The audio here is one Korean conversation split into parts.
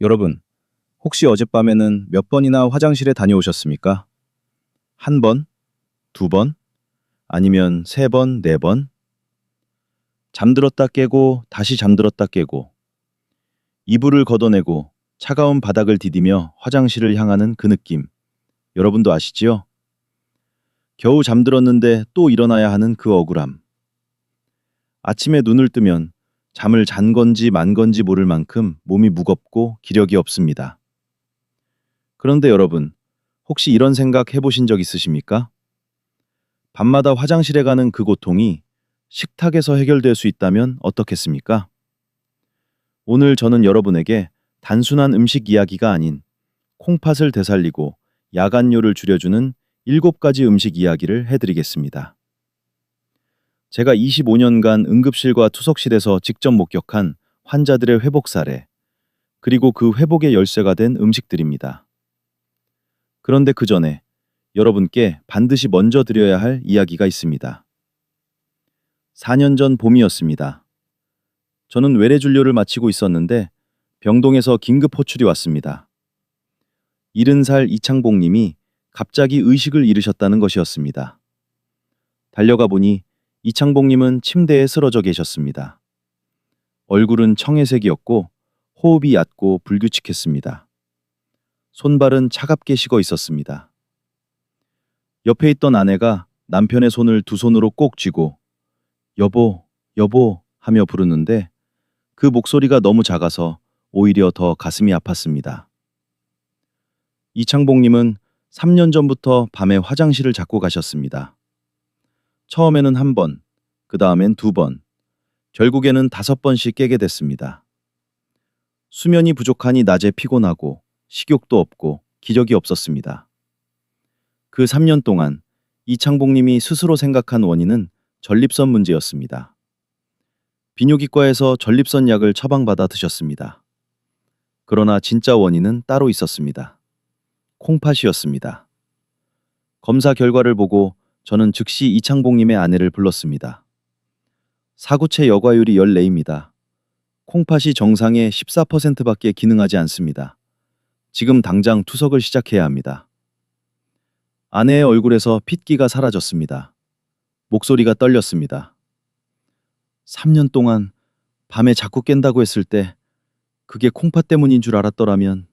여러분, 혹시 어젯밤에는 몇 번이나 화장실에 다녀오셨습니까? 한 번? 두 번? 아니면 세 번, 네 번? 잠들었다 깨고 다시 잠들었다 깨고 이불을 걷어내고 차가운 바닥을 디디며 화장실을 향하는 그 느낌. 여러분도 아시지요? 겨우 잠들었는데 또 일어나야 하는 그 억울함. 아침에 눈을 뜨면 잠을 잔 건지 만 건지 모를 만큼 몸이 무겁고 기력이 없습니다. 그런데 여러분, 혹시 이런 생각 해보신 적 있으십니까? 밤마다 화장실에 가는 그 고통이 식탁에서 해결될 수 있다면 어떻겠습니까? 오늘 저는 여러분에게 단순한 음식 이야기가 아닌 콩팥을 되살리고 야간뇨를 줄여주는 7가지 음식 이야기를 해드리겠습니다. 제가 25년간 응급실과 투석실에서 직접 목격한 환자들의 회복 사례, 그리고 그 회복의 열쇠가 된 음식들입니다. 그런데 그 전에 여러분께 반드시 먼저 드려야 할 이야기가 있습니다. 4년 전 봄이었습니다. 저는 외래진료를 마치고 있었는데 병동에서 긴급 호출이 왔습니다. 70살 이창복 님이 갑자기 의식을 잃으셨다는 것이었습니다. 달려가 보니 이창복 님은 침대에 쓰러져 계셨습니다. 얼굴은 청회색이었고 호흡이 얕고 불규칙했습니다. 손발은 차갑게 식어 있었습니다. 옆에 있던 아내가 남편의 손을 두 손으로 꼭 쥐고 여보, 여보 하며 부르는데 그 목소리가 너무 작아서 오히려 더 가슴이 아팠습니다. 이창복님은 3년 전부터 밤에 화장실을 자꾸 가셨습니다. 처음에는 한 번, 그 다음엔 두 번, 결국에는 5번씩 깨게 됐습니다. 수면이 부족하니 낮에 피곤하고 식욕도 없고 기력이 없었습니다. 그 3년 동안 이창복님이 스스로 생각한 원인은 전립선 문제였습니다. 비뇨기과에서 전립선 약을 처방받아 드셨습니다. 그러나 진짜 원인은 따로 있었습니다. 콩팥이었습니다. 검사 결과를 보고 저는 즉시 이창복님의 아내를 불렀습니다. 사구체 여과율이 14입니다. 콩팥이 정상의 14%밖에 기능하지 않습니다. 지금 당장 투석을 시작해야 합니다. 아내의 얼굴에서 핏기가 사라졌습니다. 목소리가 떨렸습니다. 3년 동안 밤에 자꾸 깬다고 했을 때 그게 콩팥 때문인 줄 알았더라면.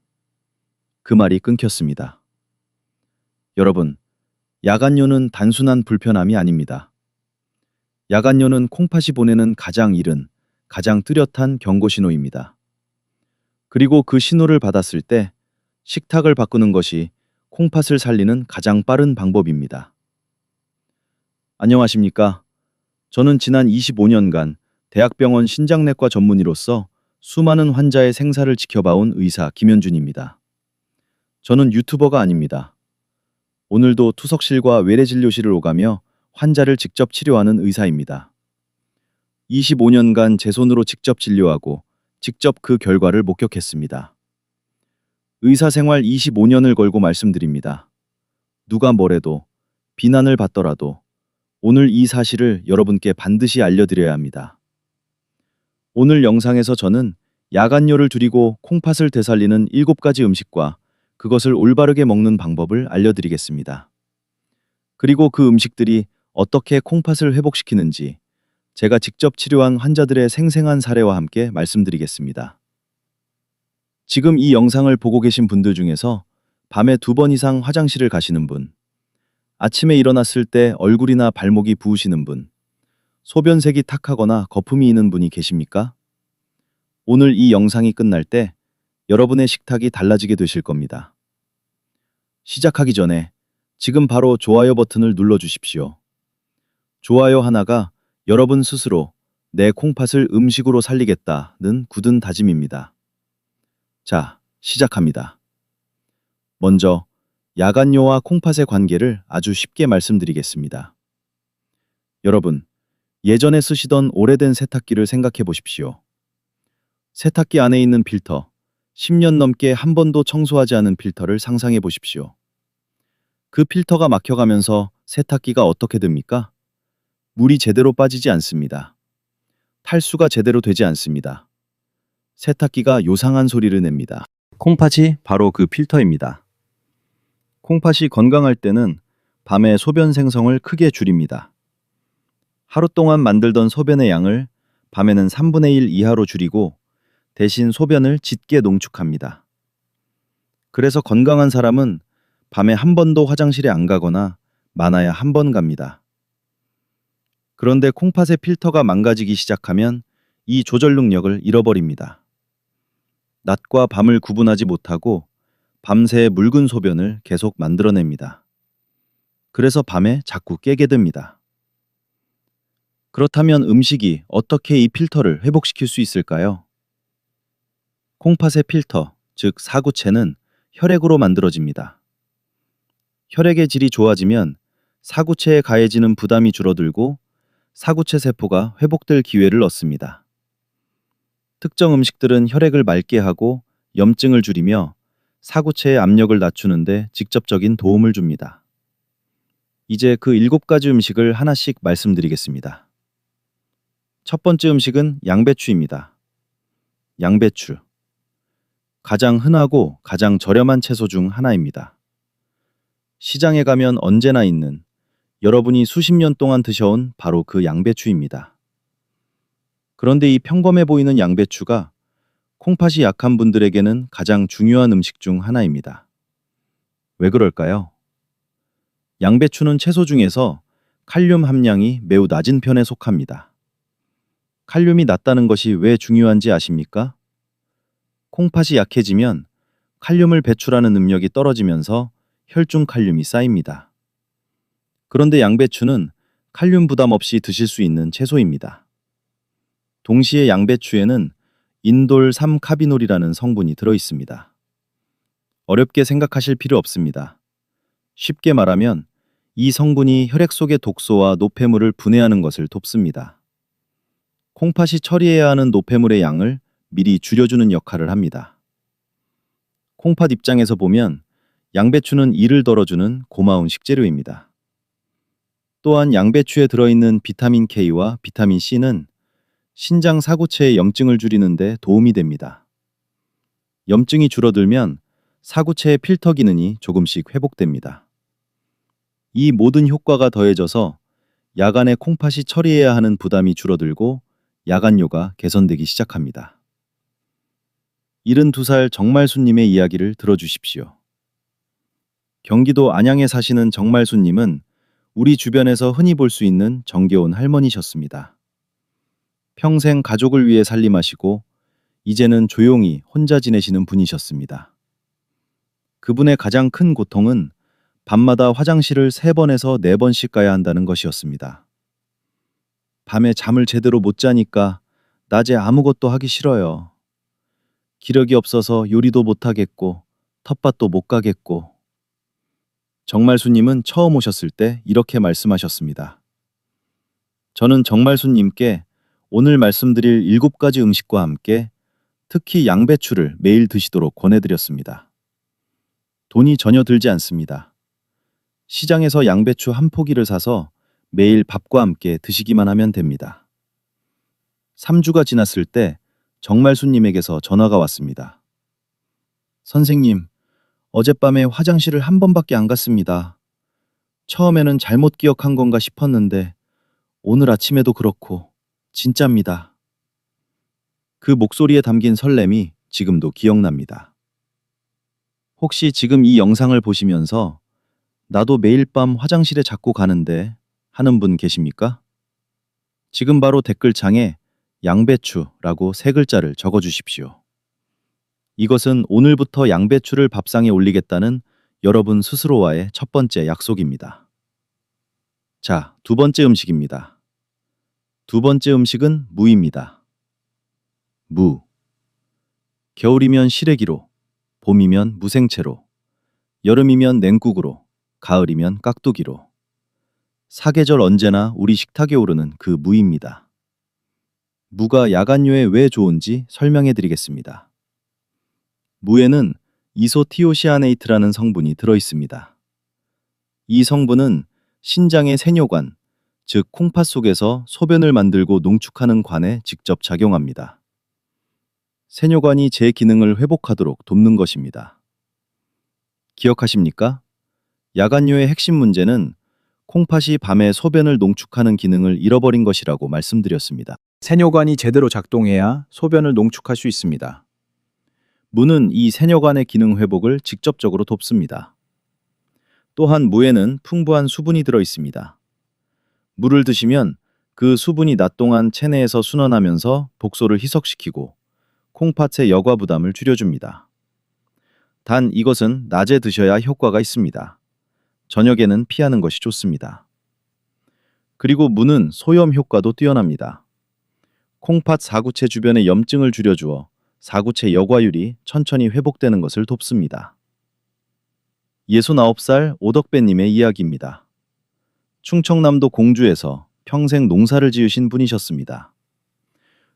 그 말이 끊겼습니다. 여러분, 야간뇨는 단순한 불편함이 아닙니다. 야간뇨는 콩팥이 보내는 가장 이른, 가장 뚜렷한 경고 신호입니다. 그리고 그 신호를 받았을 때 식탁을 바꾸는 것이 콩팥을 살리는 가장 빠른 방법입니다. 안녕하십니까? 저는 지난 25년간 대학병원 신장내과 전문의로서 수많은 환자의 생사를 지켜봐온 의사 김현준입니다. 저는 유튜버가 아닙니다. 오늘도 투석실과 외래진료실을 오가며 환자를 직접 치료하는 의사입니다. 25년간 제 손으로 직접 진료하고 직접 그 결과를 목격했습니다. 의사 생활 25년을 걸고 말씀드립니다. 누가 뭐래도, 비난을 받더라도 오늘 이 사실을 여러분께 반드시 알려드려야 합니다. 오늘 영상에서 저는 야간뇨를 줄이고 콩팥을 되살리는 7가지 음식과 그것을 올바르게 먹는 방법을 알려드리겠습니다. 그리고 그 음식들이 어떻게 콩팥을 회복시키는지 제가 직접 치료한 환자들의 생생한 사례와 함께 말씀드리겠습니다. 지금 이 영상을 보고 계신 분들 중에서 밤에 2번 이상 화장실을 가시는 분, 아침에 일어났을 때 얼굴이나 발목이 부으시는 분, 소변색이 탁하거나 거품이 있는 분이 계십니까? 오늘 이 영상이 끝날 때 여러분의 식탁이 달라지게 되실 겁니다. 시작하기 전에 지금 바로 좋아요 버튼을 눌러주십시오. 좋아요 하나가 여러분 스스로 내 콩팥을 음식으로 살리겠다는 굳은 다짐입니다. 자, 시작합니다. 먼저 야간뇨와 콩팥의 관계를 아주 쉽게 말씀드리겠습니다. 여러분, 예전에 쓰시던 오래된 세탁기를 생각해 보십시오. 세탁기 안에 있는 필터, 10년 넘게 한 번도 청소하지 않은 필터를 상상해 보십시오. 그 필터가 막혀가면서 세탁기가 어떻게 됩니까? 물이 제대로 빠지지 않습니다. 탈수가 제대로 되지 않습니다. 세탁기가 요상한 소리를 냅니다. 콩팥이 바로 그 필터입니다. 콩팥이 건강할 때는 밤에 소변 생성을 크게 줄입니다. 하루 동안 만들던 소변의 양을 밤에는 3분의 1 이하로 줄이고 대신 소변을 짙게 농축합니다. 그래서 건강한 사람은 밤에 한 번도 화장실에 안 가거나 많아야 한 번 갑니다. 그런데 콩팥의 필터가 망가지기 시작하면 이 조절 능력을 잃어버립니다. 낮과 밤을 구분하지 못하고 밤새 묽은 소변을 계속 만들어냅니다. 그래서 밤에 자꾸 깨게 됩니다. 그렇다면 음식이 어떻게 이 필터를 회복시킬 수 있을까요? 콩팥의 필터, 즉 사구체는 혈액으로 만들어집니다. 혈액의 질이 좋아지면 사구체에 가해지는 부담이 줄어들고 사구체 세포가 회복될 기회를 얻습니다. 특정 음식들은 혈액을 맑게 하고 염증을 줄이며 사구체의 압력을 낮추는데 직접적인 도움을 줍니다. 이제 그 7가지 음식을 하나씩 말씀드리겠습니다. 첫 번째 음식은 양배추입니다. 양배추. 가장 흔하고 가장 저렴한 채소 중 하나입니다. 시장에 가면 언제나 있는 여러분이 수십 년 동안 드셔온 바로 그 양배추입니다. 그런데 이 평범해 보이는 양배추가 콩팥이 약한 분들에게는 가장 중요한 음식 중 하나입니다. 왜 그럴까요? 양배추는 채소 중에서 칼륨 함량이 매우 낮은 편에 속합니다. 칼륨이 낮다는 것이 왜 중요한지 아십니까? 콩팥이 약해지면 칼륨을 배출하는 능력이 떨어지면서 혈중 칼륨이 쌓입니다. 그런데 양배추는 칼륨 부담 없이 드실 수 있는 채소입니다. 동시에 양배추에는 인돌 3카비놀이라는 성분이 들어 있습니다. 어렵게 생각하실 필요 없습니다. 쉽게 말하면 이 성분이 혈액 속의 독소와 노폐물을 분해하는 것을 돕습니다. 콩팥이 처리해야 하는 노폐물의 양을 미리 줄여주는 역할을 합니다. 콩팥 입장에서 보면 양배추는 이를 덜어주는 고마운 식재료입니다. 또한 양배추에 들어있는 비타민 K와 비타민 C는 신장 사구체의 염증을 줄이는 데 도움이 됩니다. 염증이 줄어들면 사구체의 필터 기능이 조금씩 회복됩니다. 이 모든 효과가 더해져서 야간에 콩팥이 처리해야 하는 부담이 줄어들고 야간요가 개선되기 시작합니다. 72살 정말수님의 이야기를 들어주십시오. 경기도 안양에 사시는 정말수님은 우리 주변에서 흔히 볼 수 있는 정겨운 할머니셨습니다. 평생 가족을 위해 살림하시고 이제는 조용히 혼자 지내시는 분이셨습니다. 그분의 가장 큰 고통은 밤마다 화장실을 3번에서 4번씩 가야 한다는 것이었습니다. 밤에 잠을 제대로 못 자니까 낮에 아무것도 하기 싫어요. 기력이 없어서 요리도 못 하겠고 텃밭도 못 가겠고. 정말수님은 처음 오셨을 때 이렇게 말씀하셨습니다. 저는 정말수님께 오늘 말씀드릴 7가지 음식과 함께 특히 양배추를 매일 드시도록 권해드렸습니다. 돈이 전혀 들지 않습니다. 시장에서 양배추 한 포기를 사서 매일 밥과 함께 드시기만 하면 됩니다. 3주가 지났을 때 정말수님에게서 전화가 왔습니다. 선생님, 어젯밤에 화장실을 한 번밖에 안 갔습니다. 처음에는 잘못 기억한 건가 싶었는데 오늘 아침에도 그렇고 진짜입니다. 그 목소리에 담긴 설렘이 지금도 기억납니다. 혹시 지금 이 영상을 보시면서 나도 매일 밤 화장실에 자꾸 가는데 하는 분 계십니까? 지금 바로 댓글창에 양배추라고 3글자를 적어주십시오. 이것은 오늘부터 양배추를 밥상에 올리겠다는 여러분 스스로와의 첫 번째 약속입니다. 자, 2번째 음식입니다. 2번째 음식은 무입니다. 무. 겨울이면 시래기로, 봄이면 무생채로, 여름이면 냉국으로, 가을이면 깍두기로. 사계절 언제나 우리 식탁에 오르는 그 무입니다. 무가 야간요에 왜 좋은지 설명해 드리겠습니다. 무에는 이소티오시아네이트라는 성분이 들어 있습니다. 이 성분은 신장의 세뇨관, 즉 콩팥 속에서 소변을 만들고 농축하는 관에 직접 작용합니다. 세뇨관이 제 기능을 회복하도록 돕는 것입니다. 기억하십니까? 야간요의 핵심 문제는 콩팥이 밤에 소변을 농축하는 기능을 잃어버린 것이라고 말씀드렸습니다. 세뇨관이 제대로 작동해야 소변을 농축할 수 있습니다. 무는 이 세뇨관의 기능 회복을 직접적으로 돕습니다. 또한 무에는 풍부한 수분이 들어 있습니다. 물을 드시면 그 수분이 낮 동안 체내에서 순환하면서 독소를 희석시키고 콩팥의 여과 부담을 줄여줍니다. 단 이것은 낮에 드셔야 효과가 있습니다. 저녁에는 피하는 것이 좋습니다. 그리고 무는 소염 효과도 뛰어납니다. 콩팥 사구체 주변의 염증을 줄여주어 사구체 여과율이 천천히 회복되는 것을 돕습니다. 69살 오덕배님의 이야기입니다. 충청남도 공주에서 평생 농사를 지으신 분이셨습니다.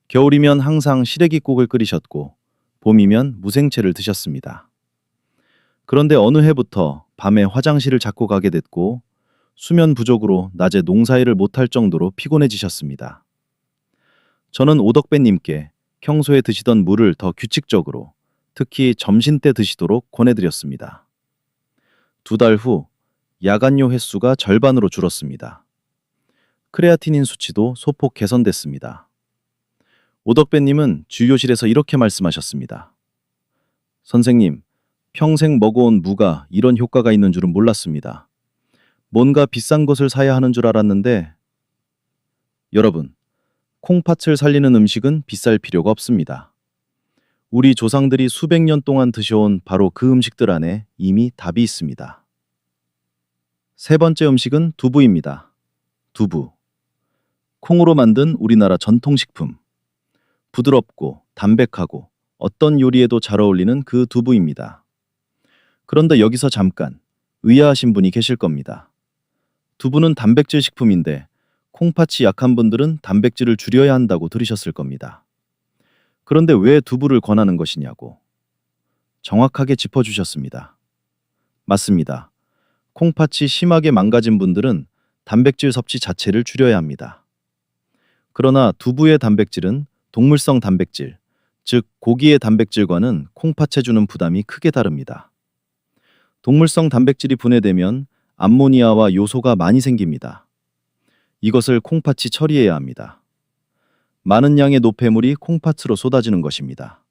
겨울이면 항상 시래기국을 끓이셨고 봄이면 무생채를 드셨습니다. 그런데 어느 해부터 밤에 화장실을 자꾸 가게 됐고 수면 부족으로 낮에 농사일을 못할 정도로 피곤해지셨습니다. 저는 오덕배님께 평소에 드시던 물을 더 규칙적으로, 특히 점심때 드시도록 권해드렸습니다. 2달 후 야간요 횟수가 절반으로 줄었습니다. 크레아티닌 수치도 소폭 개선됐습니다. 오덕배님은 진료실에서 이렇게 말씀하셨습니다. 선생님, 평생 먹어온 무가 이런 효과가 있는 줄은 몰랐습니다. 뭔가 비싼 것을 사야 하는 줄 알았는데, 여러분, 콩팥을 살리는 음식은 비쌀 필요가 없습니다. 우리 조상들이 수백 년 동안 드셔온 바로 그 음식들 안에 이미 답이 있습니다. 세 번째 음식은 두부입니다. 두부. 콩으로 만든 우리나라 전통식품. 부드럽고 담백하고 어떤 요리에도 잘 어울리는 그 두부입니다. 그런데 여기서 잠깐 의아하신 분이 계실 겁니다. 두부는 단백질 식품인데 콩팥이 약한 분들은 단백질을 줄여야 한다고 들으셨을 겁니다. 그런데 왜 두부를 권하는 것이냐고. 정확하게 짚어주셨습니다. 맞습니다. 콩팥이 심하게 망가진 분들은 단백질 섭취 자체를 줄여야 합니다. 그러나 두부의 단백질은 동물성 단백질, 즉 고기의 단백질과는 콩팥에 주는 부담이 크게 다릅니다. 동물성 단백질이 분해되면 암모니아와 요소가 많이 생깁니다. 이것을 콩팥이 처리해야 합니다. 많은 양의 노폐물이 콩팥으로 쏟아지는 것입니다.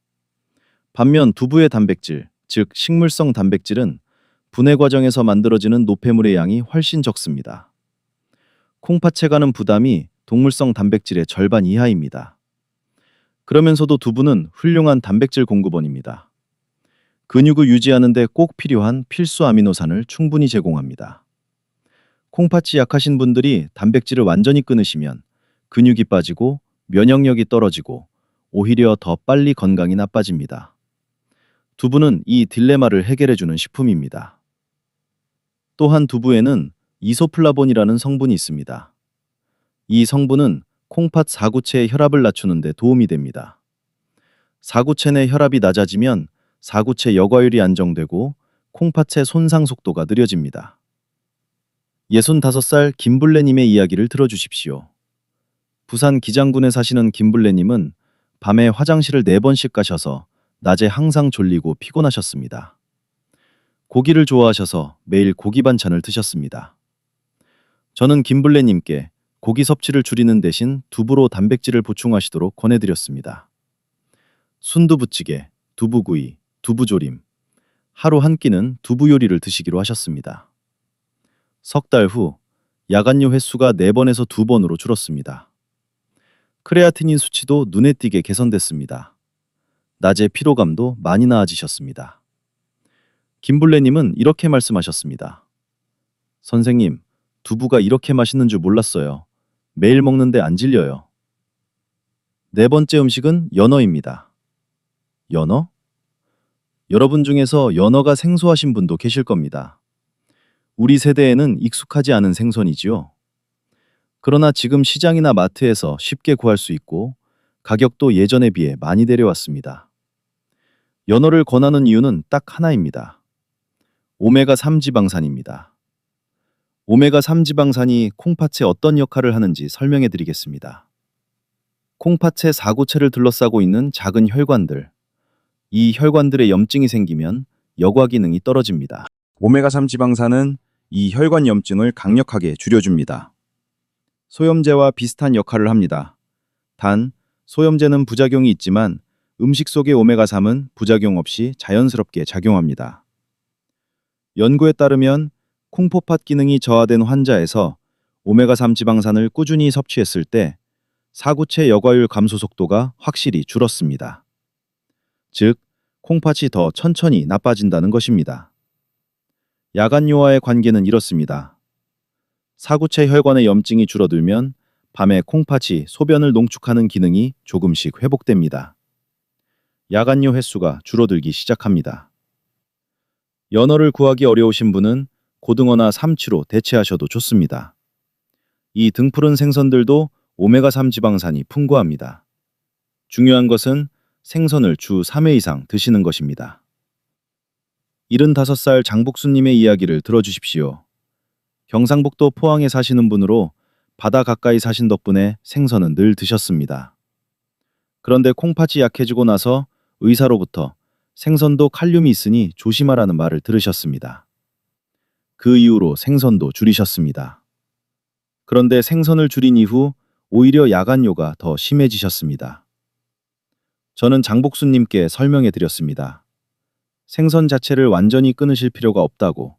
반면 두부의 단백질, 즉 식물성 단백질은 분해 과정에서 만들어지는 노폐물의 양이 훨씬 적습니다. 콩팥에 가는 부담이 동물성 단백질의 절반 이하입니다. 그러면서도 두부는 훌륭한 단백질 공급원입니다. 근육을 유지하는 데 꼭 필요한 필수 아미노산을 충분히 제공합니다. 콩팥이 약하신 분들이 단백질을 완전히 끊으시면 근육이 빠지고 면역력이 떨어지고 오히려 더 빨리 건강이 나빠집니다. 두부는 이 딜레마를 해결해주는 식품입니다. 또한 두부에는 이소플라본이라는 성분이 있습니다. 이 성분은 콩팥 사구체의 혈압을 낮추는 데 도움이 됩니다. 사구체 내 혈압이 낮아지면 사구체 여과율이 안정되고 콩팥의 손상 속도가 느려집니다. 65살 김블레님의 이야기를 들어주십시오. 부산 기장군에 사시는 김블레님은 밤에 화장실을 4번씩 가셔서 낮에 항상 졸리고 피곤하셨습니다. 고기를 좋아하셔서 매일 고기 반찬을 드셨습니다. 저는 김블레님께 고기 섭취를 줄이는 대신 두부로 단백질을 보충하시도록 권해드렸습니다. 순두부찌개, 두부구이, 두부조림, 하루 한 끼는 두부 요리를 드시기로 하셨습니다. 석 달 후 야간요 횟수가 4번에서 2번으로 줄었습니다. 크레아티닌 수치도 눈에 띄게 개선됐습니다. 낮에 피로감도 많이 나아지셨습니다. 김블레님은 이렇게 말씀하셨습니다. 선생님, 두부가 이렇게 맛있는 줄 몰랐어요. 매일 먹는데 안 질려요. 네 번째 음식은 연어입니다. 연어? 여러분 중에서 연어가 생소하신 분도 계실 겁니다. 우리 세대에는 익숙하지 않은 생선이지요. 그러나 지금 시장이나 마트에서 쉽게 구할 수 있고 가격도 예전에 비해 많이 내려왔습니다. 연어를 권하는 이유는 딱 하나입니다. 오메가3 지방산입니다. 오메가3 지방산이 콩팥에 어떤 역할을 하는지 설명해 드리겠습니다. 콩팥의 사구체를 둘러싸고 있는 작은 혈관들, 이 혈관들의 염증이 생기면 여과 기능이 떨어집니다. 오메가3 지방산은 이 혈관 염증을 강력하게 줄여줍니다. 소염제와 비슷한 역할을 합니다. 단, 소염제는 부작용이 있지만 음식 속의 오메가3은 부작용 없이 자연스럽게 작용합니다. 연구에 따르면 콩포팥 기능이 저하된 환자에서 오메가3 지방산을 꾸준히 섭취했을 때 사구체 여과율 감소 속도가 확실히 줄었습니다. 즉, 콩팥이 더 천천히 나빠진다는 것입니다. 야간요와의 관계는 이렇습니다. 사구체 혈관의 염증이 줄어들면 밤에 콩팥이 소변을 농축하는 기능이 조금씩 회복됩니다. 야간요 횟수가 줄어들기 시작합니다. 연어를 구하기 어려우신 분은 고등어나 삼치로 대체하셔도 좋습니다. 이 등푸른 생선들도 오메가3 지방산이 풍부합니다. 중요한 것은 생선을 주 3회 이상 드시는 것입니다. 75살 장복수님의 이야기를 들어주십시오. 경상북도 포항에 사시는 분으로 바다 가까이 사신 덕분에 생선은 늘 드셨습니다. 그런데 콩팥이 약해지고 나서 의사로부터 생선도 칼륨이 있으니 조심하라는 말을 들으셨습니다. 그 이후로 생선도 줄이셨습니다. 그런데 생선을 줄인 이후 오히려 야간요가 더 심해지셨습니다. 저는 장복수님께 설명해 드렸습니다. 생선 자체를 완전히 끊으실 필요가 없다고.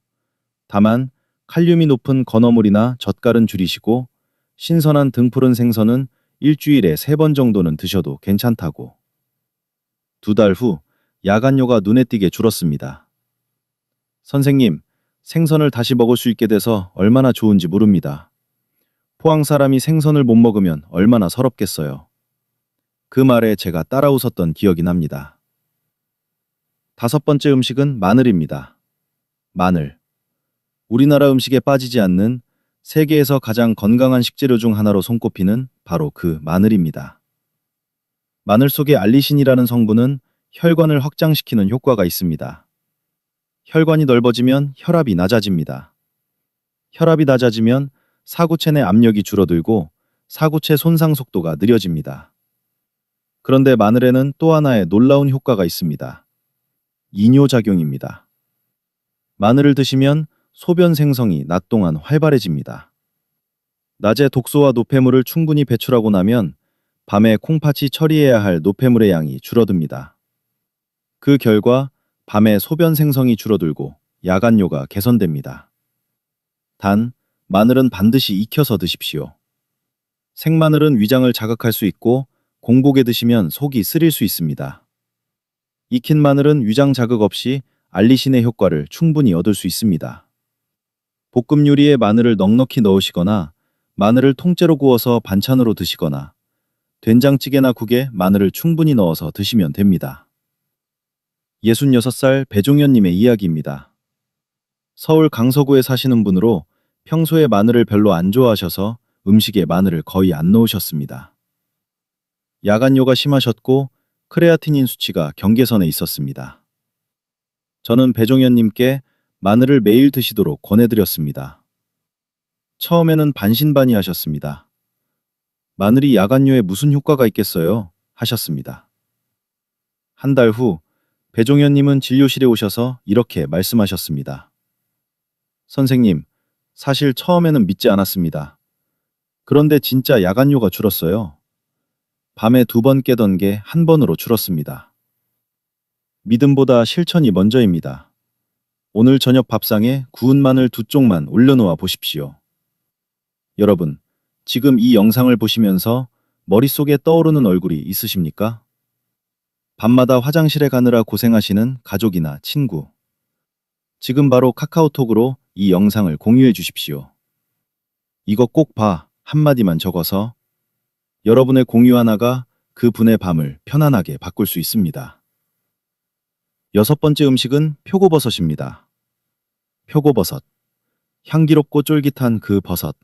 다만 칼륨이 높은 건어물이나 젓갈은 줄이시고 신선한 등푸른 생선은 일주일에 3번 정도는 드셔도 괜찮다고. 2달 후 야간요가 눈에 띄게 줄었습니다. 선생님, 생선을 다시 먹을 수 있게 돼서 얼마나 좋은지 모릅니다. 포항 사람이 생선을 못 먹으면 얼마나 서럽겠어요. 그 말에 제가 따라 웃었던 기억이 납니다. 5번째 음식은 마늘입니다. 마늘. 우리나라 음식에 빠지지 않는 세계에서 가장 건강한 식재료 중 하나로 손꼽히는 바로 그 마늘입니다. 마늘 속의 알리신이라는 성분은 혈관을 확장시키는 효과가 있습니다. 혈관이 넓어지면 혈압이 낮아집니다. 혈압이 낮아지면 사구체 내 압력이 줄어들고 사구체 손상 속도가 느려집니다. 그런데 마늘에는 또 하나의 놀라운 효과가 있습니다. 이뇨작용입니다. 마늘을 드시면 소변 생성이 낮 동안 활발해집니다. 낮에 독소와 노폐물을 충분히 배출하고 나면 밤에 콩팥이 처리해야 할 노폐물의 양이 줄어듭니다. 그 결과 밤에 소변 생성이 줄어들고 야간요가 개선됩니다. 단, 마늘은 반드시 익혀서 드십시오. 생마늘은 위장을 자극할 수 있고 공복에 드시면 속이 쓰릴 수 있습니다. 익힌 마늘은 위장 자극 없이 알리신의 효과를 충분히 얻을 수 있습니다. 볶음 요리에 마늘을 넉넉히 넣으시거나 마늘을 통째로 구워서 반찬으로 드시거나 된장찌개나 국에 마늘을 충분히 넣어서 드시면 됩니다. 66살 배종현님의 이야기입니다. 서울 강서구에 사시는 분으로 평소에 마늘을 별로 안 좋아하셔서 음식에 마늘을 거의 안 넣으셨습니다. 야간요가 심하셨고 크레아티닌 수치가 경계선에 있었습니다. 저는 배종현님께 마늘을 매일 드시도록 권해드렸습니다. 처음에는 반신반의하셨습니다. 마늘이 야간요에 무슨 효과가 있겠어요? 하셨습니다. 한 달 후 배종현님은 진료실에 오셔서 이렇게 말씀하셨습니다. 선생님, 사실 처음에는 믿지 않았습니다. 그런데 진짜 야간요가 줄었어요. 밤에 2번 깨던 게 1번으로 줄었습니다. 믿음보다 실천이 먼저입니다. 오늘 저녁 밥상에 구운 마늘 2쪽만 올려놓아 보십시오. 여러분, 지금 이 영상을 보시면서 머릿속에 떠오르는 얼굴이 있으십니까? 밤마다 화장실에 가느라 고생하시는 가족이나 친구. 지금 바로 카카오톡으로 이 영상을 공유해 주십시오. 이거 꼭 봐 한마디만 적어서 여러분의 공유 하나가 그 분의 밤을 편안하게 바꿀 수 있습니다. 6번째 음식은 표고버섯입니다. 표고버섯. 향기롭고 쫄깃한 그 버섯.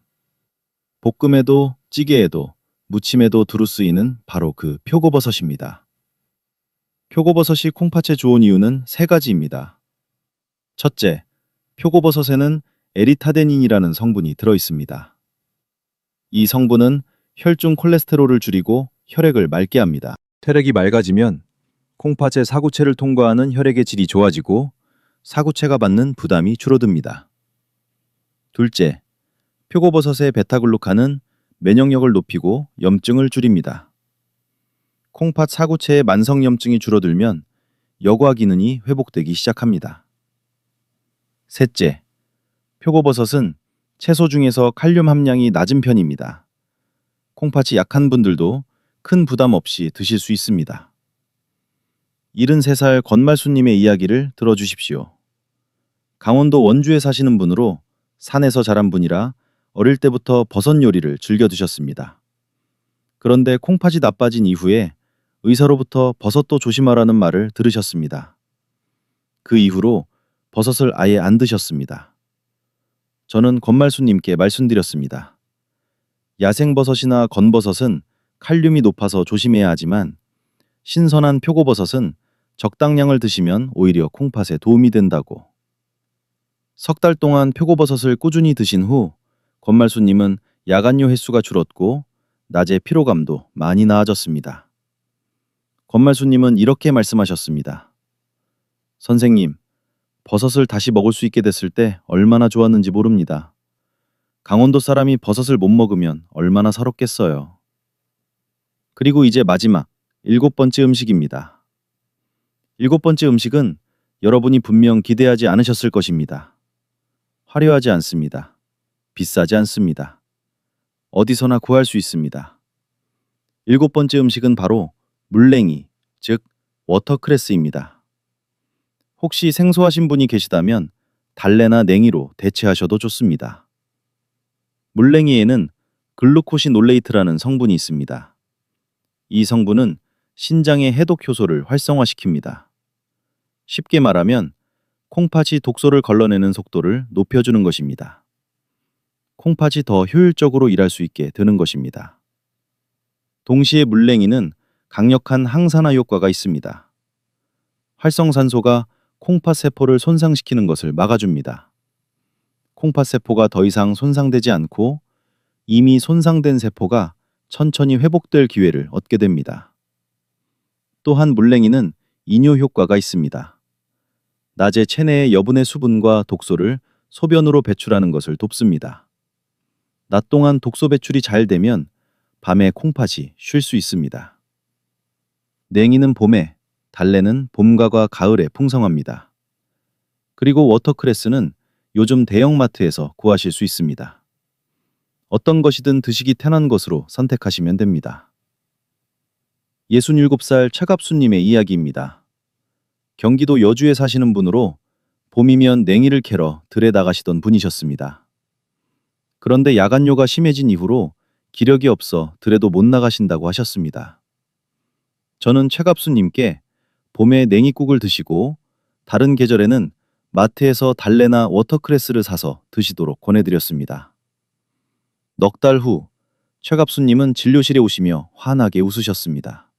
볶음에도 찌개에도 무침에도 두루 쓰이는 바로 그 표고버섯입니다. 표고버섯이 콩팥에 좋은 이유는 3가지입니다. 첫째, 표고버섯에는 에리타데닌이라는 성분이 들어있습니다. 이 성분은 혈중 콜레스테롤을 줄이고 혈액을 맑게 합니다. 혈액이 맑아지면 콩팥의 사구체를 통과하는 혈액의 질이 좋아지고 사구체가 받는 부담이 줄어듭니다. 둘째, 표고버섯의 베타글루칸은 면역력을 높이고 염증을 줄입니다. 콩팥 사구체의 만성 염증이 줄어들면 여과 기능이 회복되기 시작합니다. 셋째, 표고버섯은 채소 중에서 칼륨 함량이 낮은 편입니다. 콩팥이 약한 분들도 큰 부담 없이 드실 수 있습니다. 73살 건말수님의 이야기를 들어주십시오. 강원도 원주에 사시는 분으로 산에서 자란 분이라 어릴 때부터 버섯 요리를 즐겨 드셨습니다. 그런데 콩팥이 나빠진 이후에 의사로부터 버섯도 조심하라는 말을 들으셨습니다. 그 이후로 버섯을 아예 안 드셨습니다. 저는 건말수님께 말씀드렸습니다. 야생버섯이나 건버섯은 칼륨이 높아서 조심해야 하지만 신선한 표고버섯은 적당량을 드시면 오히려 콩팥에 도움이 된다고. 석 달 동안 표고버섯을 꾸준히 드신 후 건말수님은 야간요 횟수가 줄었고 낮에 피로감도 많이 나아졌습니다. 건말수님은 이렇게 말씀하셨습니다. 선생님, 버섯을 다시 먹을 수 있게 됐을 때 얼마나 좋았는지 모릅니다. 강원도 사람이 버섯을 못 먹으면 얼마나 서럽겠어요. 그리고 이제 마지막 7번째 음식입니다. 7번째 음식은 여러분이 분명 기대하지 않으셨을 것입니다. 화려하지 않습니다. 비싸지 않습니다. 어디서나 구할 수 있습니다. 7번째 음식은 바로 물냉이, 즉 워터크레스입니다. 혹시 생소하신 분이 계시다면 달래나 냉이로 대체하셔도 좋습니다. 물냉이에는 글루코시놀레이트라는 성분이 있습니다. 이 성분은 신장의 해독 효소를 활성화시킵니다. 쉽게 말하면 콩팥이 독소를 걸러내는 속도를 높여주는 것입니다. 콩팥이 더 효율적으로 일할 수 있게 되는 것입니다. 동시에 물냉이는 강력한 항산화 효과가 있습니다. 활성산소가 콩팥 세포를 손상시키는 것을 막아줍니다. 콩팥 세포가 더 이상 손상되지 않고 이미 손상된 세포가 천천히 회복될 기회를 얻게 됩니다. 또한 물냉이는 이뇨 효과가 있습니다. 낮에 체내의 여분의 수분과 독소를 소변으로 배출하는 것을 돕습니다. 낮 동안 독소 배출이 잘 되면 밤에 콩팥이 쉴 수 있습니다. 냉이는 봄에, 달래는 봄과 가을에 풍성합니다. 그리고 워터크레스는 요즘 대형마트에서 구하실 수 있습니다. 어떤 것이든 드시기 편한 것으로 선택하시면 됩니다. 67살 최갑수님의 이야기입니다. 경기도 여주에 사시는 분으로 봄이면 냉이를 캐러 들에 나가시던 분이셨습니다. 그런데 야간요가 심해진 이후로 기력이 없어 들에도 못 나가신다고 하셨습니다. 저는 최갑수님께 봄에 냉이국을 드시고 다른 계절에는 마트에서 달래나 워터크레스를 사서 드시도록 권해드렸습니다. 넉 달 후 최갑수님은 진료실에 오시며 환하게 웃으셨습니다.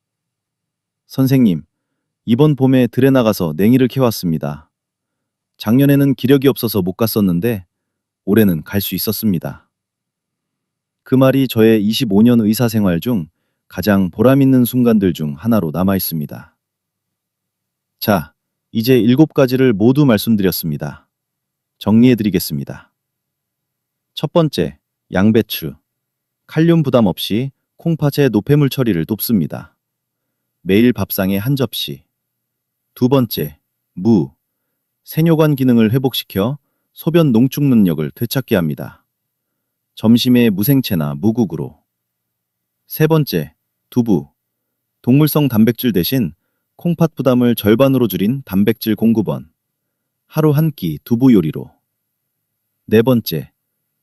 선생님, 이번 봄에 들에 나가서 냉이를 캐왔습니다. 작년에는 기력이 없어서 못 갔었는데 올해는 갈 수 있었습니다. 그 말이 저의 25년 의사 생활 중 가장 보람 있는 순간들 중 하나로 남아 있습니다. 자, 이제 7가지를 모두 말씀드렸습니다. 정리해드리겠습니다. 첫 번째, 양배추. 칼륨 부담 없이 콩팥의 노폐물 처리를 돕습니다. 매일 밥상에 한 접시. 두 번째, 무. 세뇨관 기능을 회복시켜 소변 농축 능력을 되찾게 합니다. 점심에 무생채나 무국으로. 세 번째, 두부. 동물성 단백질 대신 콩팥 부담을 절반으로 줄인 단백질 공급원. 하루 한 끼 두부 요리로. 네 번째,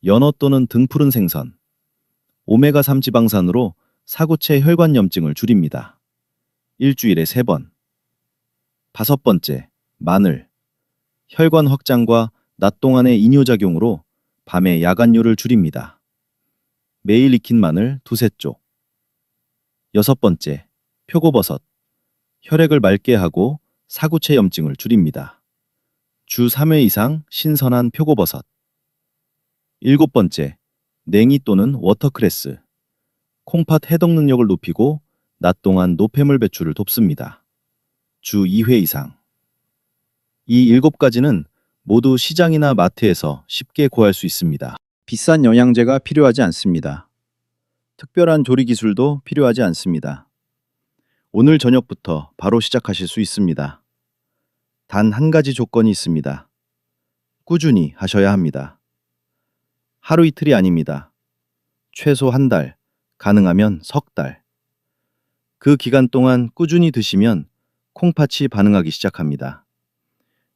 연어 또는 등푸른 생선. 오메가3 지방산으로 사구체 혈관염증을 줄입니다. 일주일에 3번. 다섯 번째, 마늘. 혈관 확장과 낮 동안의 이뇨작용으로 밤에 야간요를 줄입니다. 매일 익힌 마늘 2-3쪽. 여섯 번째, 표고버섯. 혈액을 맑게 하고 사구체 염증을 줄입니다. 주 3회 이상 신선한 표고버섯. 일곱 번째, 냉이 또는 워터크레스. 콩팥 해독 능력을 높이고 낮 동안 노폐물 배출을 돕습니다. 주 2회 이상. 이 7가지는 모두 시장이나 마트에서 쉽게 구할 수 있습니다. 비싼 영양제가 필요하지 않습니다. 특별한 조리 기술도 필요하지 않습니다. 오늘 저녁부터 바로 시작하실 수 있습니다. 단 한 가지 조건이 있습니다. 꾸준히 하셔야 합니다. 하루 이틀이 아닙니다. 최소 한 달, 가능하면 석 달. 그 기간 동안 꾸준히 드시면 콩팥이 반응하기 시작합니다.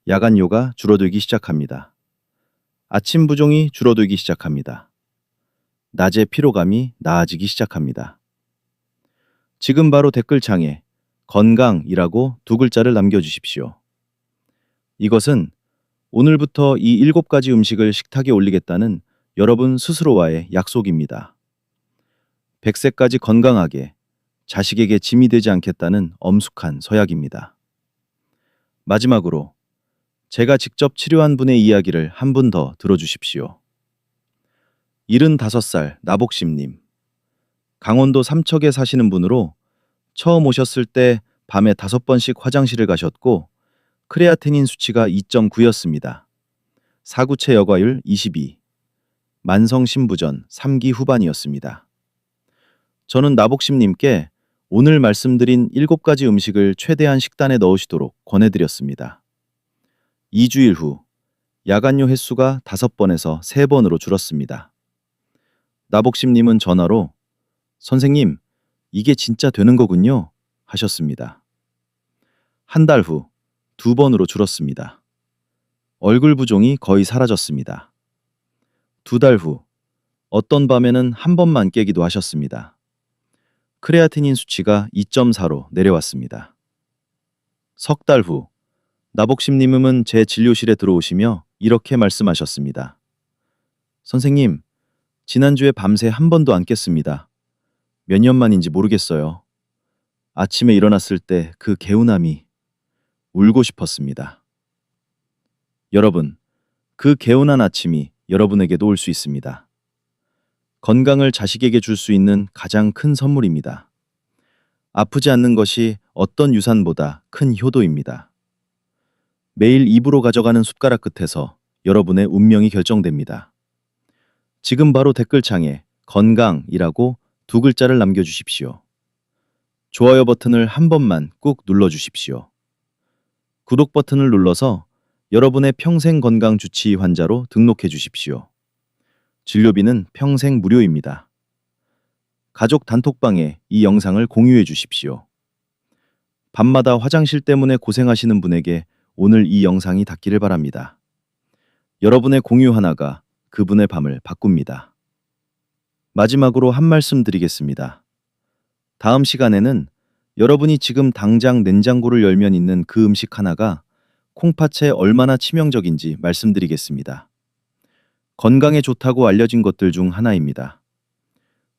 야간요가 줄어들기 시작합니다. 아침 부종이 줄어들기 시작합니다. 낮에 피로감이 나아지기 시작합니다. 지금 바로 댓글창에 건강이라고 2글자를 남겨주십시오. 이것은 오늘부터 이 7가지 음식을 식탁에 올리겠다는 여러분 스스로와의 약속입니다. 100세까지 건강하게 자식에게 짐이 되지 않겠다는 엄숙한 서약입니다. 마지막으로 제가 직접 치료한 분의 이야기를 한 분 더 들어주십시오. 75살 나복심님. 강원도 삼척에 사시는 분으로 처음 오셨을 때 밤에 5번씩 화장실을 가셨고 크레아티닌 수치가 2.9였습니다. 사구체 여과율 22. 만성 신부전 3기 후반이었습니다. 저는 나복심님께 오늘 말씀드린 7가지 음식을 최대한 식단에 넣으시도록 권해드렸습니다. 2주일 후 야간요 횟수가 5번에서 3번으로 줄었습니다. 나복심님은 전화로 선생님, 이게 진짜 되는 거군요 하셨습니다. 한 달 후 2번으로 줄었습니다. 얼굴 부종이 거의 사라졌습니다. 2달 후 어떤 밤에는 한 번만 깨기도 하셨습니다. 크레아티닌 수치가 2.4로 내려왔습니다. 석 달 후 나복심님은 제 진료실에 들어오시며 이렇게 말씀하셨습니다. 선생님, 지난주에 밤새 한 번도 안 깼습니다. 몇 년 만인지 모르겠어요. 아침에 일어났을 때 그 개운함이 울고 싶었습니다. 여러분, 그 개운한 아침이 여러분에게도 올 수 있습니다. 건강을 자식에게 줄 수 있는 가장 큰 선물입니다. 아프지 않는 것이 어떤 유산보다 큰 효도입니다. 매일 입으로 가져가는 숟가락 끝에서 여러분의 운명이 결정됩니다. 지금 바로 댓글창에 건강이라고 2글자를 남겨주십시오. 좋아요 버튼을 한 번만 꾹 눌러주십시오. 구독 버튼을 눌러서 여러분의 평생 건강 주치의 환자로 등록해 주십시오. 진료비는 평생 무료입니다. 가족 단톡방에 이 영상을 공유해 주십시오. 밤마다 화장실 때문에 고생하시는 분에게 오늘 이 영상이 닿기를 바랍니다. 여러분의 공유 하나가 그분의 밤을 바꿉니다. 마지막으로 한 말씀 드리겠습니다. 다음 시간에는 여러분이 지금 당장 냉장고를 열면 있는 그 음식 하나가 콩팥에 얼마나 치명적인지 말씀드리겠습니다. 건강에 좋다고 알려진 것들 중 하나입니다.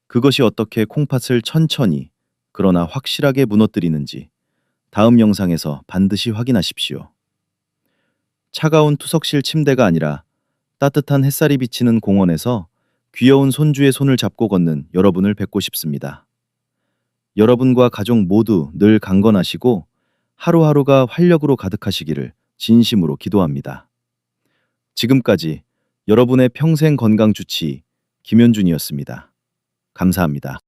그것이 어떻게 콩팥을 천천히 그러나 확실하게 무너뜨리는지 다음 영상에서 반드시 확인하십시오. 차가운 투석실 침대가 아니라 따뜻한 햇살이 비치는 공원에서 귀여운 손주의 손을 잡고 걷는 여러분을 뵙고 싶습니다. 여러분과 가족 모두 늘 강건하시고 하루하루가 활력으로 가득하시기를 진심으로 기도합니다. 지금까지 여러분의 평생 건강 주치의 김현준이었습니다. 감사합니다.